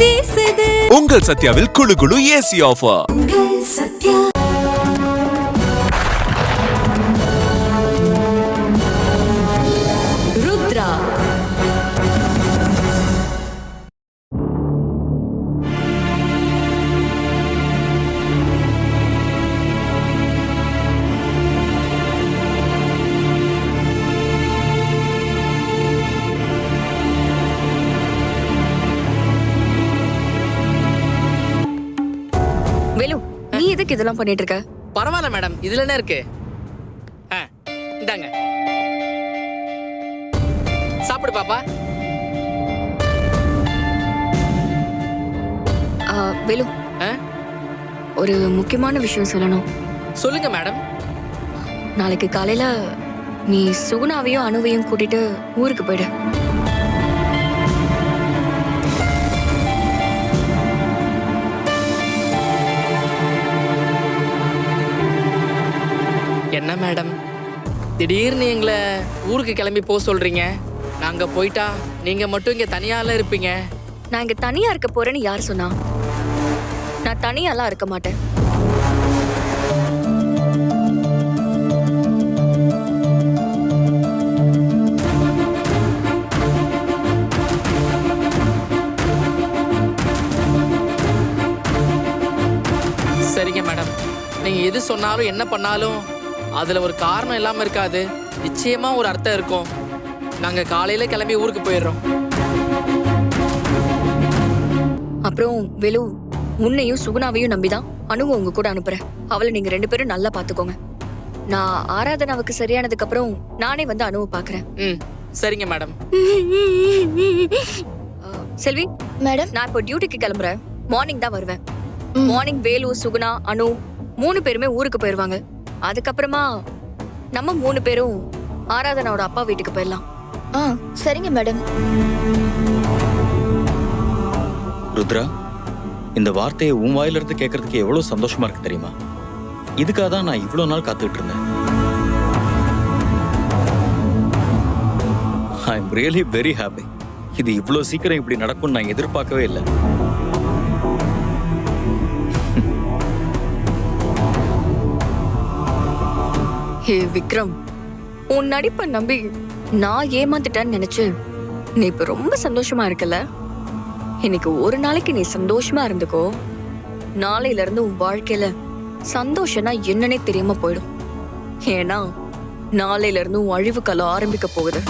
வீசுது. உங்கள் சத்யாவில் குளு குளு ஏசி ஆஃபர். சத்யா. ருத்ரா. வேலு, நீ எதுக்கு இதெல்லாம் பண்ணிட்டு இருக்க? பரவாயில்ல மேடம், இதுல என்ன இருக்கு? இந்தாங்க, சாப்பிடு பாப்பா. வேலு, ஒரு முக்கியமான விஷயம் சொல்லணும். சொல்லுங்க மேடம். நாளைக்கு காலையில நீ சுகுணாவையும் அனுவையும் கூட்டிட்டு ஊருக்கு போயிடு. என்ன மேடம், திடீர்னு எங்களை ஊருக்கு கிளம்பி போக சொல்றீங்க? நாங்க போயிட்டா நீங்க மட்டும் இங்க தனியால இருப்பீங்க. நான் இங்க தனியா இருக்க போறேன்னு யார் சொன்னா? நான் தனியாலாம் இருக்க மாட்டேன். சரிங்க மேடம், நீங்க எது சொன்னாலும் என்ன பண்ணாலும் அதுல ஒரு காரணம் இல்லாம இருக்காது. நிச்சயமா ஒரு அர்த்தம் இருக்கும். நாங்க காலையில கிளம்பி ஊருக்கு போயிடுறோம். அப்புறம் வேலு, உன்னையும் சுகுணாவையும் நம்பிதான் அனுவை உங்க கூட அனுப்புறேன். அவளை நீங்க 2 பேரும் நல்லா பாத்துக்கோங்க. நான் ஆராதனாவுக்கு சரியானதுக்கு அப்புறம் நானே வந்து அனுவை பாக்குறேன். சரிங்க மேடம். செல்வி மேடம், நான் இப்போ டியூட்டிக்கு கிளம்புறேன். மார்னிங் தான் வருவேன். மார்னிங் வேலு, சுகுணா, அனு 3 பேருமே ஊருக்கு போயிருவாங்க. அதுக்கப்புறமா நம்ம 3 பேரும் ஆராதனாவோட அப்பா வீட்டுக்கு போயிடலாம். சரிங்க மேடம். ருத்ரா, இந்த வார்த்தையை உன் வாயிலிருந்து கேட்கறதுக்கு எவ்வளவு சந்தோஷமா இருக்கு தெரியுமா? இதுக்காக தான் நான் இவ்வளவு நாள் காத்துக்கிட்டு இருந்தேன். I am really very happy. இது இவ்வளவு சீக்கிரம் இப்படி நடக்கும்னு நான் எதிர்பார்க்கவே இல்லை. ஹே விக்ரம், உன் நடிப்பை நம்பி நான் ஏமாந்துட்டேன்னு நினைச்சு நீ இப்ப ரொம்ப சந்தோஷமா இருக்கல? இன்னைக்கு ஒரு நாளைக்கு நீ சந்தோஷமா இருந்துக்கோ. நாளையில இருந்து உன் வாழ்க்கையில சந்தோஷம்னா என்னன்னே தெரியாம போயிடும். ஏன்னா நாளையில இருந்து உன் அழிவு காலம் ஆரம்பிக்க போகுது.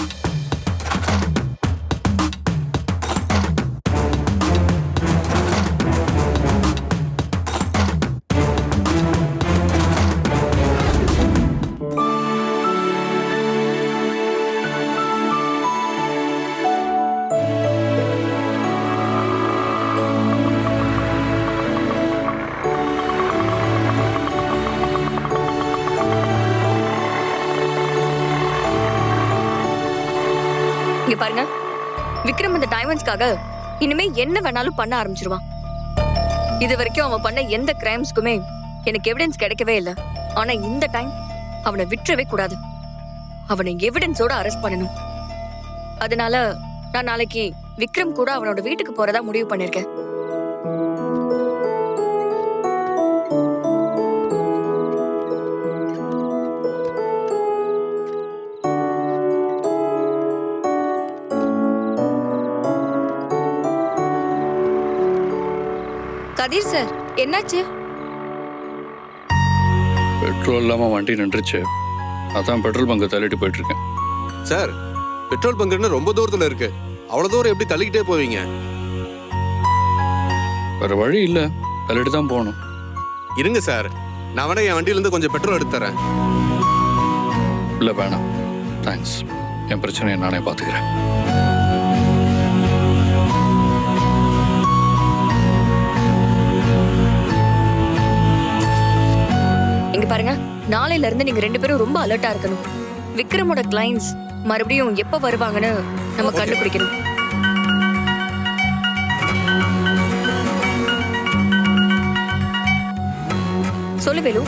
இங்க பாருங்க, விக்ரம் இந்த டைமண்ட்ஸ்க்காக இனிமே என்ன வேணாலும் பண்ண ஆரம்பிச்சிருவான். இது வரைக்கும் அவன் பண்ண எந்த கிரைம்ஸ்க்குமே எனக்கு எவிடன்ஸ் கிடைக்கவே இல்லை. ஆனா இந்த டைம் அவனை விட்டுறவே கூடாது. அவனை எவிடன்ஸோட அரெஸ்ட் பண்ணணும். அதனால நான் நாளைக்கு விக்ரம் கூட அவனோட வீட்டுக்கு போறதா முடிவு பண்ணிருக்கேன். கதிர் சார், என்னாச்சு? பெட்ரோல் இல்லாம வண்டி நின்றுச்சு. அதான் பெட்ரோல் பங்க் தள்ளிட்டு போயிட்டு இருக்கேன். சார், பெட்ரோல் பங்க்னு ரொம்ப தூரத்துல இருக்கு. அவ்வளவு தூரம் எப்படி தள்ளிக்கிட்டே போவீங்க? வேற வழி இல்ல, தள்ளிட்டு தான் போகணும். இருங்க சார், நான் வேணா என் வண்டியில இருந்து கொஞ்சம் பெட்ரோல் எடுத்து தரேன். இல்ல வேணாம், தேங்க்ஸ். என் பிரச்சனையை நானே பாத்துக்கிறேன். இங்க பாருங்க, நாளையில இருந்து நீங்க 2 பேரும் ரொம்ப அலர்ட்டா இருக்கணும். விக்ரமோட கிளைண்ட்ஸ் மறுபடியும் எப்ப வருவாங்கன்னு நம்ம கண்டுபிடிக்கணும். சொல்லு வேலு.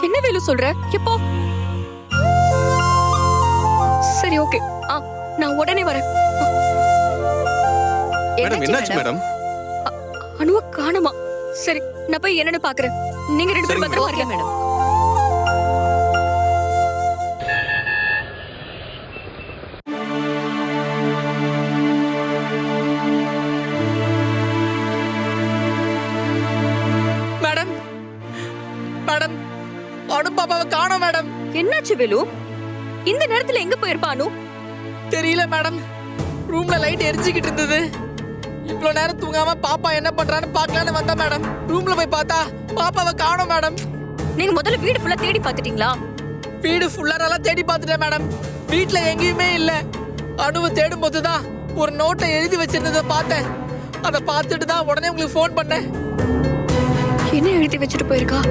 என்ன வேலு சொல்ற? எப்போ? சரி ஓகே. நான் உடனே வரேன். மேடம் என்னாச்சு மேடம்? அனுவ காணுமா? சரி நான் போய் என்னன்னு பாக்குறேன். நீங்க 2 பேரும் பத்திரமா இருங்க மேடம். மேடம் மேடம் அனு பாப்பாவை காணோம் மேடம். என்னாச்சு வேலு? இந்த நேரத்துல எங்க போயிருப்பா அனு? தெரியல மேடம். ரூம்ல லைட் எரிஞ்சுக்கிட்டு இருந்தது. இவ்வளவு நேரம் தூங்காம பாப்பா என்ன பண்றான்னு பார்க்கலான்னு வந்தா மேடம். ரூம்ல போய் பார்த்தா பாப்பாவை காணோம் மேடம். நீங்க முதல்ல வீடு ஃபுல்லா தேடி பாத்துட்டீங்களா? வீடு ஃபுல்லா நல்லா தேடி பார்த்துட்டேன் மேடம். வீட்ல எங்கேயுமே இல்ல. அனுவை தேடும் போதுதான் ஒரு நோட்டை எழுதி வச்சிருந்ததை பார்த்தேன். அதை பார்த்துட்டு தான் உடனே உங்களுக்கு ஃபோன் பண்ணேன். என்ன எழுதி வச்சுட்டு போயிருக்கா?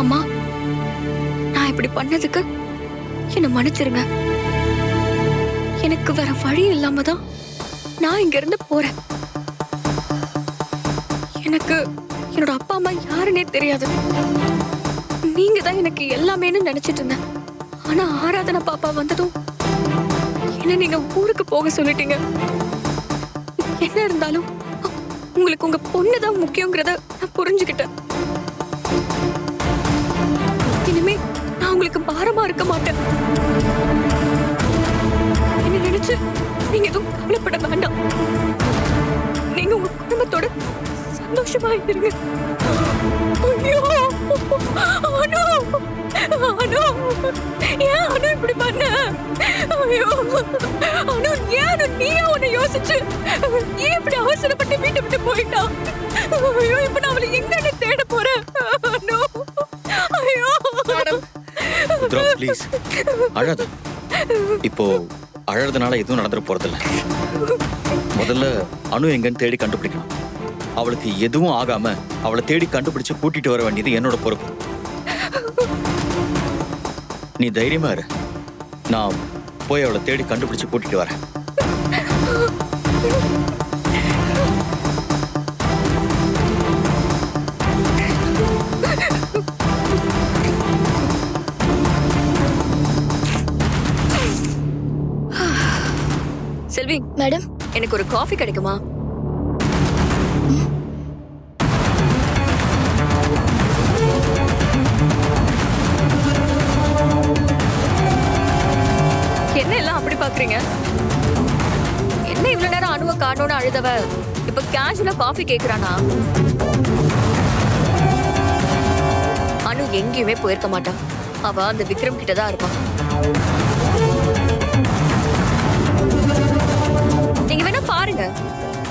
அம்மா, நான் இப்படி பண்ணதுக்கு என்ன மன்னிச்சிருங்க. எனக்கு வேற வழி இல்லாம தான் நான் இங்க இருந்து போறேன். எனக்கு என்னோட அப்பா அம்மா யாருன்னே தெரியாது. நீங்க தான் எனக்கு எல்லாமேன்னு நினைச்சிட்டு இருந்தேன். ஆனா ஆராதனா பாப்பா வந்ததும் என்ன நீங்க ஊருக்கு போக சொல்லிட்டீங்க. என்ன இருந்தாலும் உங்களுக்கு உங்க பொண்ணுதான் முக்கியங்கிறத நான் புரிஞ்சுக்கிட்டேன். இனிமே நான் உங்களுக்கு பாரமா இருக்க மாட்டேன். என்ன நினைச்சு நீங்க எதுவும் கவலைப்பட வேண்டாம். நீங்க உங்க குடும்பத்தோட சந்தோஷமா இருங்க. ஐயோ அனு, அனு, ஏன் அனு இப்படி பண்ண? ஐயோ அனு, ஏன் நீயா உன்னை யோசிச்சு ஏன் இப்படி அவசரப்பட்டு வீட்டை விட்டு போயிட்டா? ஐயோ இப்ப நான் அவளை எங்க தேட போறேன்? அனு, ஐயோ ருத்ரா ப்ளீஸ் அழாத. இப்போ அழறதுனால எதுவும் நடந்துட போறதில்ல. முதல்ல அனு எங்கன்னு தேடி கண்டுபிடிக்கணும். அவளுக்கு எதுவும் ஆகாம அவளை தேடி கண்டுபிடிச்சு கூட்டிட்டு வர வேண்டியது என்னோட பொறுப்பு. நீ தைரியமா இரு. நான் போய் அவளை தேடி கண்டுபிடிச்சு கூட்டிட்டு வரேன். செல்வி மேடம், எனக்கு ஒரு காஃபி கிடைக்குமா? என்ன எல்லாம் அப்படி பாக்குறீங்க? என்ன இவ்வளவு நேரம் அனுவ காணோன்னு அழுதவ இப்ப கேஷுவலா காஃபி கேக்குறானா? அனு எங்கேயுமே போயிருக்க மாட்டான். அவ அந்த விக்ரம் கிட்டதான் இருப்பான். நீங்க வேணா பாருங்க,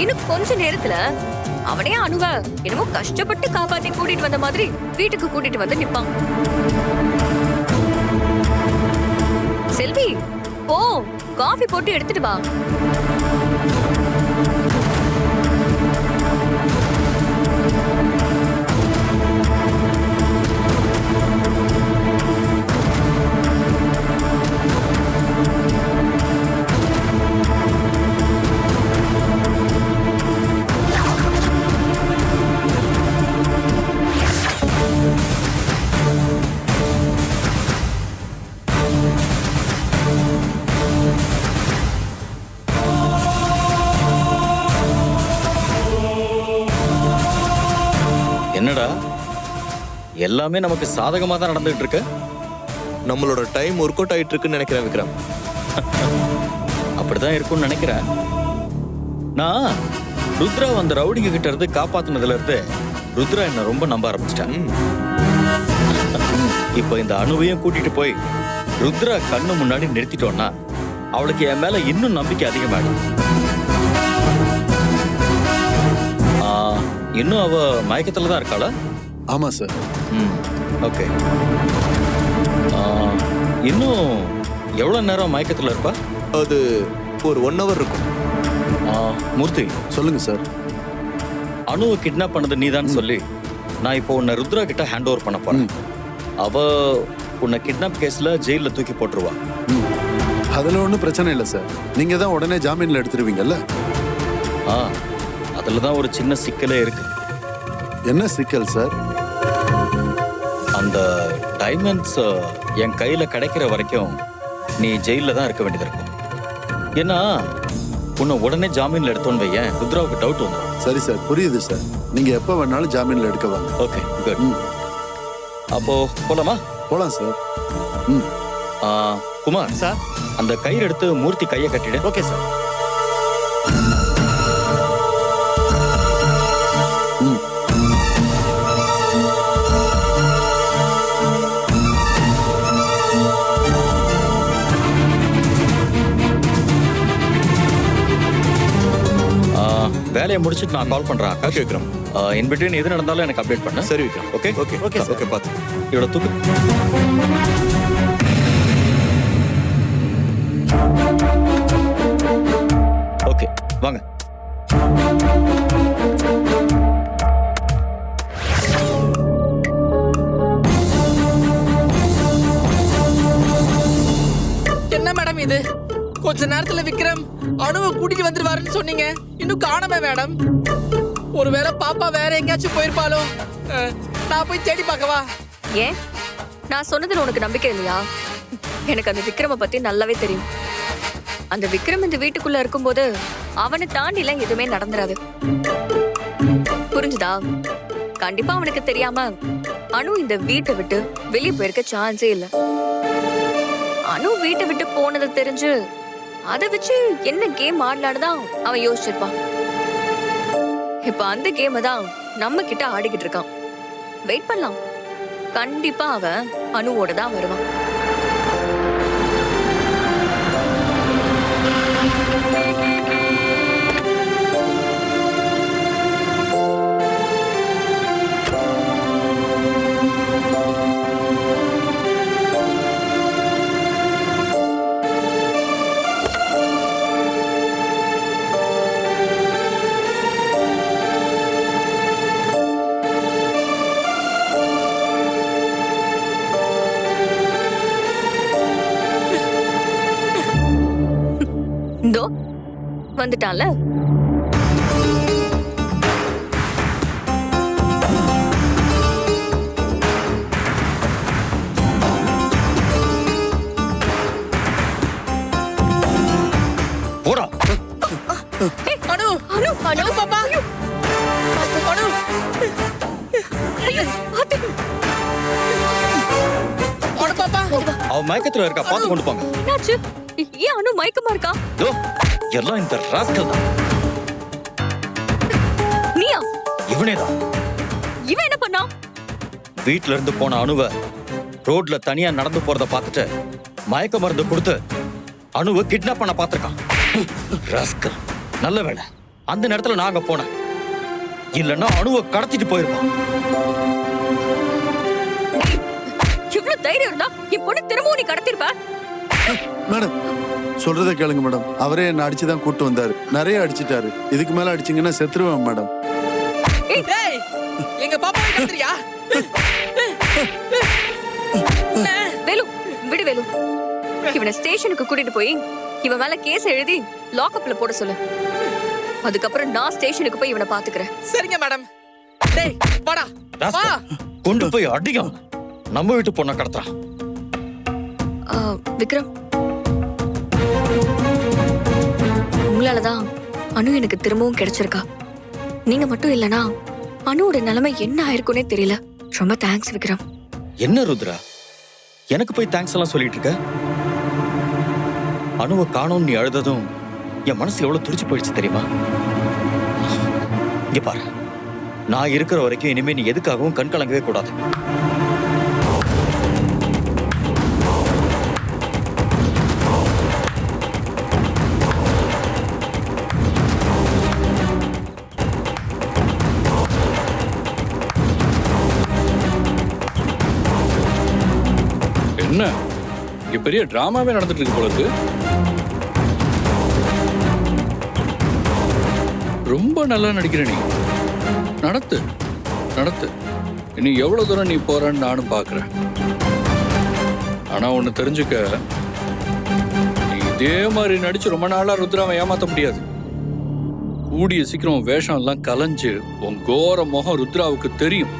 இன்னும் கொஞ்ச நேரத்துல அவனே அனுவ என்னமோ கஷ்டப்பட்டு காப்பாத்தி கூட்டிட்டு வந்த மாதிரி வீட்டுக்கு கூட்டிட்டு வந்து நிப்பான். செல்வி போ, காஃபி போட்டு எடுத்துட்டு வா. என்னடா எல்லாமே நமக்கு சாதகமா தான் நடந்துட்டு இருக்கு. நம்மளோட டைம் ஒர்க் அவுட் ஆயிட்டு இருக்குன்னு நினைக்கிறேன் விக்ரம். அப்படிதான் இருக்கும்னு நினைக்கிறேன். நான் ருத்ரா அந்த ரவுடிங்க கிட்ட இருந்து காப்பாத்துனதுல இருந்து ருத்ரா என்ன ரொம்ப நம்ப ஆரம்பிச்சிட்டான். இப்ப இந்த அணுவையும் கூட்டிட்டு போய் ருத்ரா கண்ணு முன்னாடி நிறுத்திட்டோம்னா அவளுக்கு என் மேல இன்னும் நம்பிக்கை அதிகமாகும். இன்னும் அவ மயக்கத்துல தான் இருக்காளா? ஆமா சார். ஓகே. இன்னும் எவ்வளவு நேரம் மயக்கத்துல இருப்பா? அது ஒரு 1 hour இருக்கும். மூர்த்தி சொல்லுங்க சார். அணுவை கிட்னாப் பண்ணது நீதான் சொல்லி நான் இப்போ உன்னை ருத்ரா கிட்ட ஹேண்ட் ஓவர் பண்ண போறேன். அவ உன்னை கிட்னாப் கேஸ்ல ஜெயில தூக்கி போட்டுருவா. அதுல ஒன்றும் பிரச்சனை இல்லை சார். நீங்க தான் உடனே ஜாமீன்ல எடுத்துருவீங்கல்ல. அதுல தான் ஒரு சின்ன சிக்கலே இருக்கு. என்ன சிக்கல் சார்? அந்த டைமண்ட்ஸ் என் கையில கிடைக்கிற வரைக்கும் நீ ஜெயில தான் இருக்க வேண்டியது இருக்கும். ஏன்னா உன்னை உடனே ஜாமீன்ல எடுத்தோன்னு வையேன், ருத்ராவுக்கு டவுட் வந்துடும். சரி சார், புரியுது சார். நீங்க எப்ப வேணாலும் ஜாமீன்ல எடுக்க வாங்க. Okay good. அப்போ போலாமா? போலாம் சார். குமார் சார், அந்த கயிறு எடுத்து மூர்த்தி கையை கட்டிடு. Okay sir. வேலையை முடிச்சிட்டு நான் கால் பண்றேன். ஓகே விக்ரம். இன் பிட்வீன் எது நடந்தாலும் எனக்கு அப்டேட் பண்ணு. சரி Vikram. Okay okay okay sir. Okay பார்த்து. இவ்வளோ தூக்கு. ஓகே வாங்க. என்ன மேடம் இது? கொஞ்ச நேரத்துல விக்ரம் அணுவை கூட்டிட்டு வந்துருவாருன்னு சொன்னீங்க, இன்னும் காணமே மேடம். ஒருவேளை பாப்பா வேற எங்கேயாச்சும் போயிருப்பாளோ? நான் போய் தேடி பார்க்கவா? ஏன் நான் சொன்னதுல உனக்கு நம்பிக்கை இல்லையா? எனக்கு அந்த விக்ரம பத்தி நல்லாவே தெரியும். அந்த விக்ரம் இந்த வீட்டுக்குள்ள இருக்கும்போது அவனை தாண்டி எல்லாம் எதுவுமே நடந்துராது. புரிஞ்சுதா? கண்டிப்பா அவனுக்கு தெரியாம அனு இந்த வீட்டை விட்டு வெளியே போயிருக்க சான்ஸே இல்ல. அனு வீட்டை விட்டு போனதை தெரிஞ்சு அதை வச்சு என்ன கேம் ஆடலான்னு தான் அவன் யோசிச்சிருப்பான். இப்ப அந்த கேம் தான் நம்ம கிட்ட ஆடிக்கிட்டு இருக்கான். வெயிட் பண்ணலாம். கண்டிப்பா அவன் அனுவோட தான் வருவான். இந்தோ வந்துட்டான்ல. போடா. அனு அனு அனு பாப்பா. அனு அனு பாப்பா. அவ மயக்கத்துல இருக்கா, பார்த்து கொண்டு போங்க. என்னாச்சு? ஏன் அனு மயக்கமா இருக்கா? தோ எல்லாம் இந்த ராஸ்கல் தான். நீயா? இவனேதான். இவன் என்ன பண்ணா? வீட்ல இருந்து போன அணுவை ரோட்ல தனியா நடந்து போறத பார்த்துட்டு மயக்க மருந்து கொடுத்து அணுவை கிட்னாப் பண்ண பார்த்திருக்கான். ராஸ்கல். நல்ல வேளை அந்த நேரத்துல நாங்க போனேன், இல்லன்னா அணுவை கடத்திட்டு போயிருப்பான். இவ்வளவு தைரியம் இருந்தா என் பொண்ணு திரும்பவும் நீ கடத்திருப்ப. மேடம் சொல்றதை கேளுங்க மேடம். அவரே என்ன அடிச்சுதான் கூட்டு வந்தாரு. நிறைய அடிச்சிட்டாரு. இதுக்கு மேல அடிச்சீங்கன்னா செத்துருவேன் மேடம். ஏய், எங்க பாப்பா கத்துறியா? வேலு, விடு வேலு. இவனை ஸ்டேஷனுக்கு கூட்டிட்டு போய் இவன் மேல கேஸ் எழுதி லாக்அப்ல போட சொல்லு. அதுக்கப்புறம் நான் ஸ்டேஷனுக்கு போய் இவனை பாத்துக்கிறேன். சரிங்க மேடம். டேய் வாடா வா. ராஸ்கல், கொண்டு போய் அடிக்கும். நம்ம வீட்டு பொண்ணை கடத்துறான். விக்ரம், உங்களாலதான் அனு எனக்கு திரும்பவும் கிடைச்சிருக்கா. நீங்க மட்டும் இல்லனா அனுவோட நிலைமை என்ன ஆயிருக்குன்னே தெரியல. ரொம்ப தேங்க்ஸ் விக்ரம். என்ன ருத்ரா, எனக்கு போய் தேங்க்ஸ் எல்லாம் சொல்லிட்டு இருக்க? அணுவை காணோம் நீ அழுததும் என் மனசு எவ்வளவு துடிச்சு போயிடுச்சு தெரியுமா? இங்க பாரு, நான் இருக்கிற வரைக்கும் இனிமே நீ எதுக்காகவும் கண் கலங்கவே கூடாது. என்ன இங்க பெரிய டிராமாவே நடந்துட்டு இருக்கு போல இருக்கு. ரொம்ப நல்லா நடிக்கிற நீ. நடத்து நடத்து. இனி எவ்வளவு தூரம் நீ போறன்னு நானும் பாக்குறேன். ஆனா ஒண்ணு தெரிஞ்சுக்க, நீ இதே மாதிரி நடிச்சு ரொம்ப நாளா ருத்ராவை ஏமாத்த முடியாது. கூடிய சீக்கிரம் உன் வேஷம் எல்லாம் கலைஞ்சு உன் கோர முகம் ருத்ராவுக்கு தெரியும்.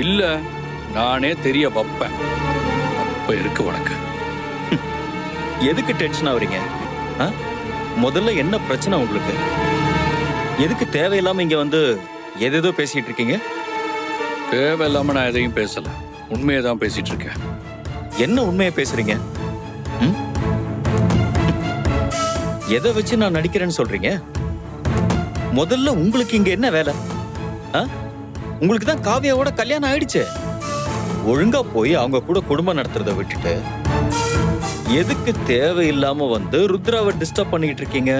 இல்ல நானே தெரிய வைப்பேன். அப்ப இருக்கு உனக்கு. எதுக்கு டென்ஷன் ஆகுறீங்க? முதல்ல என்ன பிரச்சனை உங்களுக்கு? எதுக்கு தேவையில்லாம இங்க வந்து எதேதோ பேசிட்டு இருக்கீங்க? தேவையில்லாம நான் எதையும் பேசல, உண்மையை தான் பேசிட்டு இருக்கேன். என்ன உண்மையை பேசுறீங்க? எதை வச்சு நான் நடிக்கிறேன்னு சொல்றீங்க? முதல்ல உங்களுக்கு இங்க என்ன வேலை? உங்களுக்கு தான் காவியாவோட கல்யாணம் ஆயிடுச்சு. ஒழுங்கா போய் அவங்க கூட குடும்பம் நடத்துறத விட்டுட்டு எதுக்கு தேவையில்லாம வந்து ருத்ராவை டிஸ்டர்ப் பண்ணிட்டு இருக்கீங்க?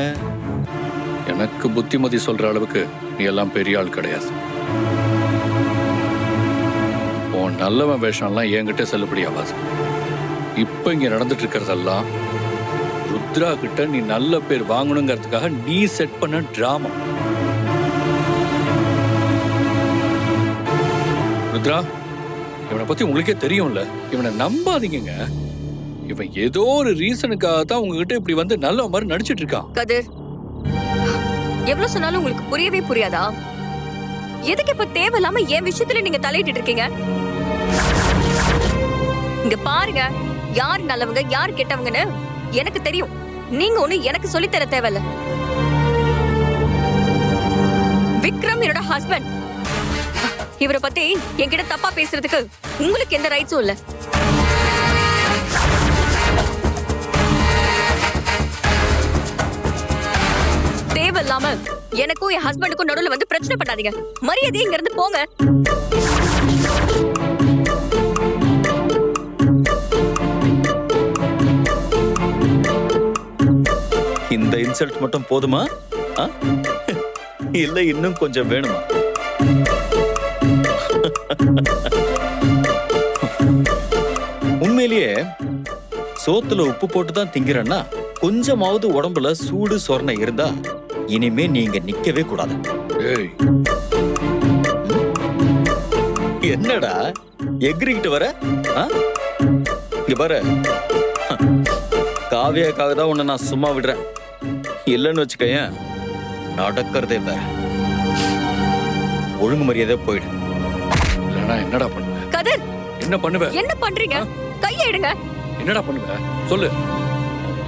எனக்கு புத்திமதி சொல்ற அளவுக்கு நீ எல்லாம் பெரிய ஆள் கிடையாது. உன் நல்லவன் வேஷம்லாம் என்கிட்ட செல்லுபடி ஆகாது. இப்ப இங்க நடந்துட்டு இருக்கிறதெல்லாம் ருத்ரா கிட்ட நீ நல்ல பேர் வாங்கணுங்கிறதுக்காக நீ செட் பண்ண டிராமா. ருத்ரா, இவனை பத்தி உங்களுக்கே தெரியும்ல. இவனை நம்பாதீங்க. இவன் ஏதோ ஒரு ரீசனுக்காக தான் உங்ககிட்ட இப்படி வந்து நல்ல மாதிரி நடிச்சிட்டு இருக்கான். கதிர், எவ்வளவு சொன்னாலும் உங்களுக்கு புரியவே புரியாதா? எதுக்கு இப்ப தேவையில்லாம என் விஷயத்துல நீங்க தலையிட்டு இருக்கீங்க? இங்க பாருங்க, யார் நல்லவங்க யார் கெட்டவங்கன்னு எனக்கு தெரியும். நீங்க ஒண்ணு எனக்கு சொல்லி தர தேவையில்ல. விக்ரம் என்னோட ஹஸ்பண்ட். இவரை பத்தி என்கிட்ட தப்பா பேசுறதுக்கு உங்களுக்கு எந்த ரைட்ஸும் இல்ல. தேவையில்லாம எனக்கும் என் ஹஸ்பண்டுக்கும் நடுவுல வந்து பிரச்சனை பண்ணாதீங்க. மரியாதையை இங்க இருந்து போங்க. இந்த இன்சல்ட் மட்டும் போதுமா? இல்ல இன்னும் கொஞ்சம் வேணுமா? உண்மையிலேயே சோத்துல உப்பு போட்டு தான் திங்கிறேன்னா கொஞ்சமாவது உடம்புல சூடு சொரணை இருந்தா இனிமே நீங்க நிக்கவே கூடாது. ஏய், என்னடா எகிரிக்கிட்டு வர? இங்க பாரு, காவியாக்காக தான் உன்னை நான் சும்மா விடுறேன். இல்லைன்னு வச்சுக்கேன், நடக்கிறதே வேற. ஒழுங்கு மரியாதை போயிடு. இல்லைன்னா என்னடா பண்ணுவ? கதிர், என்ன பண்ணுவ? என்ன பண்றீங்க? கையை எடுங்க. என்னடா பண்ணுவ சொல்லு.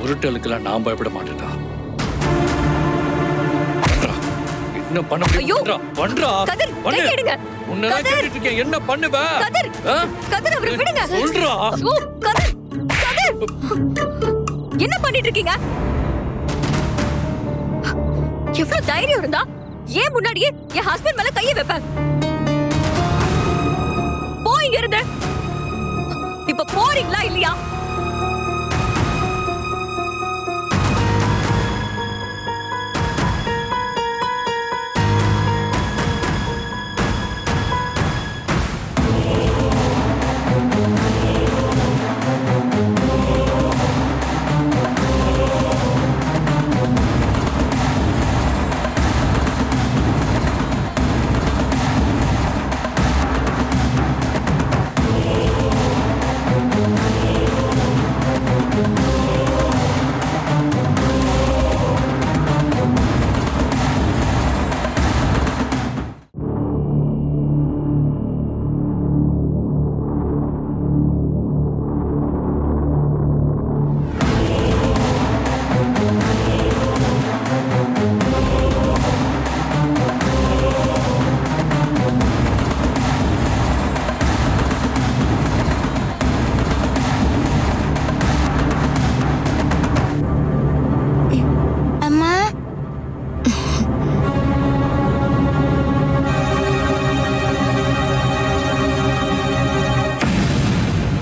உருட்டலுக்கெல்லாம் நான் பயப்பட மாட்டேன்டா. பண்றா. என்ன பண்ண முடியும்? பண்றா. கதிர், பண்ணு. கையை எடுங்க. உன்னதான் கேட்டுட்டு இருக்கேன். என்ன பண்ணுவ? கதிர், கதிர் அவரை விடுங்க. சொல்றா. ஓ, கதிர், கதிர். என்ன பண்ணிட்டு இருக்கீங்க? எவ்வளவு தைரியம் இருந்தா ஏன் முன்னாடியே என் ஹஸ்பண்ட் மேல கையை வைப்ப? போயிங்க இருந்து. இப்ப போறீங்களா இல்லையா?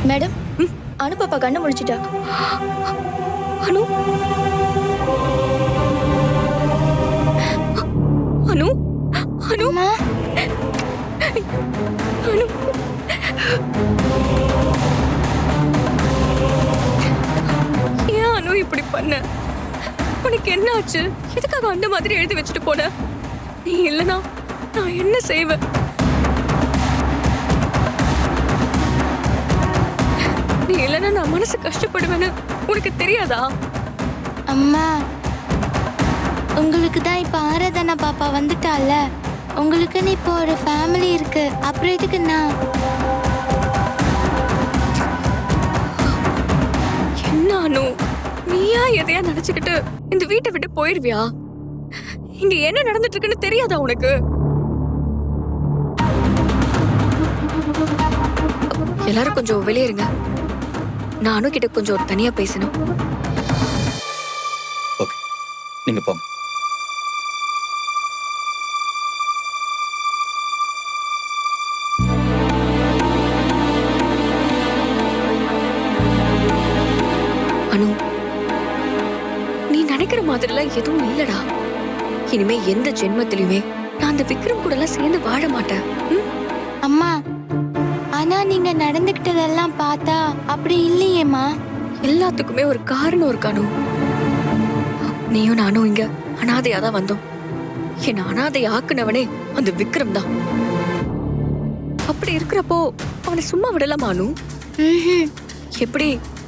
மேடம், அனு பாப்பா கண்ணு முழிச்சிட்டா. அனு, அனு, அனு, அனு. ஏன் அனு இப்படி பண்ண? உனக்கு என்ன ஆச்சு? எதுக்காக அந்த மாதிரி எழுதி வச்சுட்டு போன? நீ இல்லனா நான் என்ன செய்வேன்? நீ இல்லனா நான் மனசு கஷ்டப்படுவேன்னு உனக்கு தெரியாதா? அம்மா, உங்களுக்கு தான் இப்ப ஆராதனை பண்ண பாப்பா வந்துட்டால, உங்களுக்குன்னு இப்போ ஒரு ஃபேமிலி இருக்கு. அப்புறம் எதுக்கு நான்? என்ன அனு, நீயா எதையா நினைச்சுக்கிட்டு இந்த வீட்டை விட்டு போயிருவியா? இங்க என்ன நடந்துட்டு இருக்குன்னு தெரியாதா உனக்கு? எல்லாரும் கொஞ்சம் வெளியேறுங்க. நானும் கிட்ட கொஞ்சம் தனியா பேசணும். ஓகே, நீங்க போங்க. அனு, நீ நினைக்கிற மாதிரிலாம் எதுவும் இல்லடா. இனிமே எந்த ஜென்மத்திலுமே நான் அந்த விக்ரம் கூட எல்லாம் சேர்ந்து வாழ மாட்டேன். அம்மா, ஆனா நீங்க நடந்துக்கிட்டதெல்லாம் பார்த்தா அப்படி இல்லையேம்மா. எல்லாத்துக்குமே ஒரு காரணம் இருக்கானு. நீயும் நானும் இங்க அனாதையா தான் வந்தோம். என்ன அனாதை ஆக்குனவனே அந்த விக்ரம் தான். அப்படி இருக்கிறப்போ அவனை சும்மா விடலாமானு? எப்படி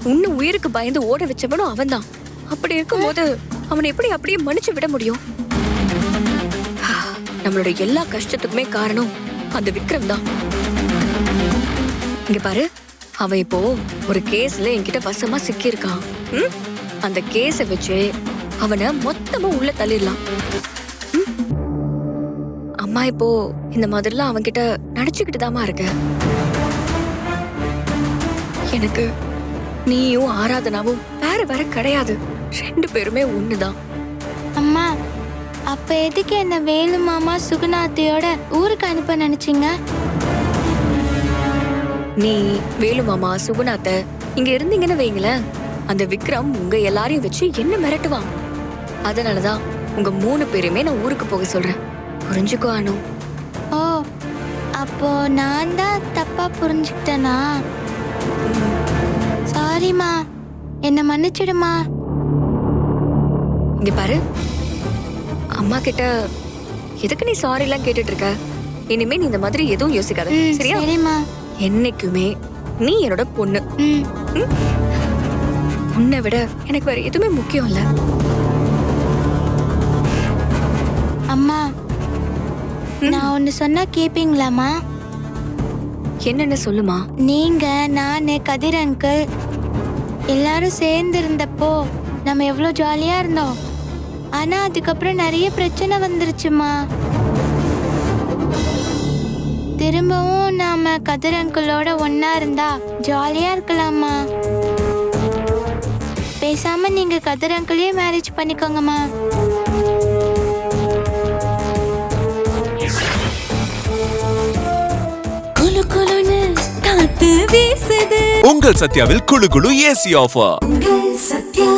உன்ன உயிருக்கு பயந்து ஓட வச்சவனும் அவன் தான். அப்படி இருக்கும்போது அவனை எப்படி அப்படியே மன்னிச்சு விட முடியும்? நம்மளோட எல்லா கஷ்டத்துக்குமே காரணம் அந்த விக்ரம் தான். இங்க பாரு, அவன் இப்போ ஒரு கேஸ்ல என்கிட்ட வசமா சிக்கியிருக்கான். அந்த கேஸ வச்சு அவனை மொத்தமா உள்ள தள்ளிடலாம். அம்மா இப்போ இந்த மாதிரிலாம் அவன்கிட்ட நினைச்சுக்கிட்டு தாமா இருக்க. எனக்கு நீயும் ஆராதனாவும் வேற வேற கிடையாது. 2 பேருமே ஒண்ணுதான். அம்மா, அப்ப எதுக்கு என்ன வேலு மாமா சுகுணாத்தையோட ஊருக்கு அனுப்ப நினைச்சீங்க? நீ வேலு மாமா சுகுணாத்த இங்க இருந்தீங்கன்னு வைங்களேன், அந்த விக்ரம் உங்க எல்லாரையும் வச்சு என்ன மிரட்டுவான். அதனாலதான் உங்க 3 பேருமே நான் ஊருக்கு போக சொல்றேன். புரிஞ்சுக்கோ அனு. ஓ, அப்போ நான் தான் தப்பா புரிஞ்சுக்கிட்டேனா? சாரிம்மா, என்ன மன்னிச்சிடுமா. இங்க பாரு, அம்மா கிட்ட எதுக்கு நீ சாரி எல்லாம் கேட்டுட்டு இருக்க? இனிமே நீ இந்த மாதிரி எதுவும் யோசிக்காத, சரியா? சரிம்மா. என்னைக்குமே நீ என்னோட பொண்ணு. ம். உன்னை விட எனக்கு வேற எதுவுமே முக்கியம் இல்ல. அம்மா, நான் ஒன்னு சொன்னா கேப்பீங்களாமா? என்னன்னு சொல்லுமா. நீங்க, நானு, கதிர் அங்கிள் எல்லாரும் சேர்ந்து இருந்தப்போ நம்ம எவ்வளவு ஜாலியா இருந்தோம். ஆனா அதுக்கப்புறம் நிறைய பிரச்சனை வந்துருச்சுமா. திரும்பவும் நாம கதிர் அங்கிளோட ஒன்னா இருந்தா ஜாலியா இருக்கலாமா. பேசாம நீங்க கதிர் அங்கிளையே மேரேஜ் பண்ணிக்கோங்கம்மா. உங்கள் சத்யாவில் குளு குளு ஏசி ஆஃபர். சத்யா.